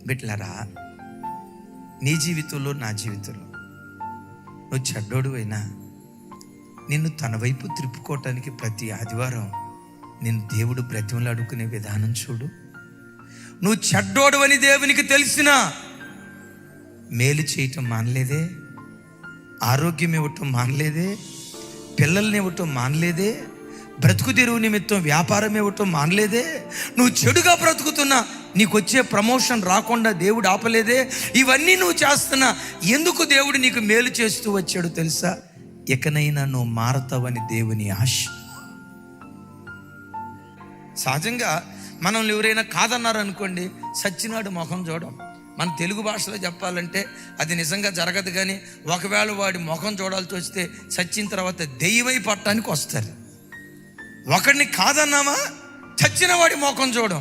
బిడ్డలారా, నీ జీవితంలో నా జీవితంలో నువ్వు చెడ్డోడు అయినా నిన్ను తన వైపు త్రిప్పుకోవటానికి ప్రతి ఆదివారం నిన్ను దేవుడు బ్రతిమలాడుకునే విధానం చూడు. నువ్వు చెడ్డోడు అని దేవునికి తెలిసినా మేలు చేయటం మానలేదే, ఆరోగ్యం ఇవ్వటం మానలేదే, పిల్లల్ని ఇవ్వటం మానలేదే, బ్రతుకు తెరువు నిమిత్తం వ్యాపారం ఇవ్వటం మానలేదే. నువ్వు చెడుగా బ్రతుకుతున్నా నీకు వచ్చే ప్రమోషన్ రాకుండా దేవుడు ఆపలేదే. ఇవన్నీ నువ్వు చేస్తున్నా ఎందుకు దేవుడు నీకు మేలు చేస్తూ వచ్చాడు తెలుసా? ఎకనైనా నువ్వు మారతావని దేవుని ఆశ. సహజంగా మనల్ని ఎవరైనా కాదన్నారు అనుకోండి, సచ్చినాడు ముఖం చూడం. మన తెలుగు భాషలో చెప్పాలంటే అది నిజంగా జరగదు. కానీ ఒకవేళ వాడి ముఖం చూడాల్సి వస్తే చచ్చిన తర్వాత దెయ్యమై పట్టడానికి వస్తారు. ఒకడిని కాదన్నామా, చచ్చిన వాడి ముఖం చూడం.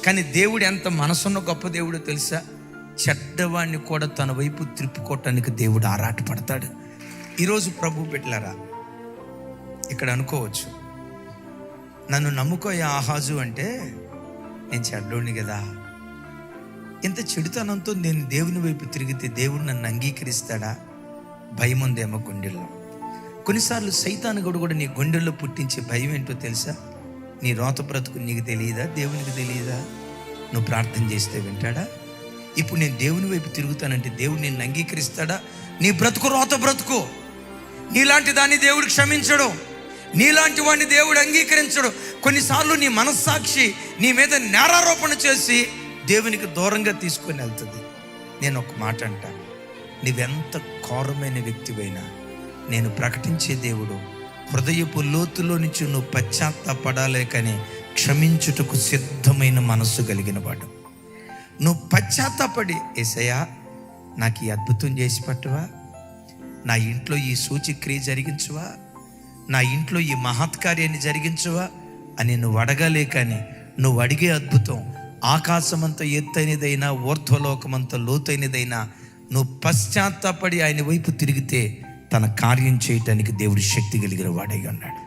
కానీ దేవుడు ఎంత మనసున్న గొప్ప దేవుడో తెలుసా? చెడ్డవాడిని కూడా తన వైపు త్రిప్పుకోవటానికి దేవుడు ఆరాటపడతాడు. ఈరోజు ప్రభు బిడ్డలారా, ఇక్కడ అనుకోవచ్చు, నన్ను నమ్ముకోయే ఆహాజు అంటే నేను చెడ్డోడిని కదా, ఇంత చెడుతనంతో నేను దేవుని వైపు తిరిగితే దేవుడు నన్ను అంగీకరిస్తాడా? భయం ఉందేమో గుండెల్లో. కొన్నిసార్లు సైతానుడు కూడా నీ గుండెల్లో పుట్టించే భయం ఏంటో తెలుసా? నీ రోత బ్రతుకు నీకు తెలియదా? దేవునికి తెలియదా? నువ్వు ప్రార్థన చేస్తే వింటాడా? ఇప్పుడు నేను దేవుని వైపు తిరుగుతానంటే దేవుడు నిన్ను అంగీకరిస్తాడా? నీ బ్రతుకు రోత బ్రతుకు. నీలాంటి దాన్ని దేవుడు క్షమించడు, నీలాంటి వాడిని దేవుడు అంగీకరించడు. కొన్నిసార్లు నీ మనస్సాక్షి నీ మీద నేరారోపణ చేసి దేవునికి దూరంగా తీసుకొని వెళ్తుంది. నేను ఒక మాట అంటా, నీవెంత ఘోరమైన వ్యక్తివైనా నేను ప్రకటించే దేవుడు హృదయపు లోతులో నుంచి నువ్వు పశ్చాత్తాపడాలే కానీ క్షమించుటకు సిద్ధమైన మనస్సు కలిగిన వాడు. నువ్వు పశ్చాత్తాపడి, యేసయ్యా నాకు ఈ అద్భుతం చేసి పట్టువా, నా ఇంట్లో ఈ సూచిక్రియ జరిగించువా, నా ఇంట్లో ఈ మహత్కార్యాన్ని జరిగించువా అని నువ్వు అడగాలే. కానీ నువ్వు అడిగే అద్భుతం ఆకాశమంత ఎత్తైనదైనా ఊర్ధ్వలోకమంత లోతైనదైనా నువ్వు పశ్చాత్తాపడి ఆయన వైపు తిరిగితే తన కార్యం చేయటానికి దేవుడు శక్తి కలిగిన వాడై ఉన్నాడు.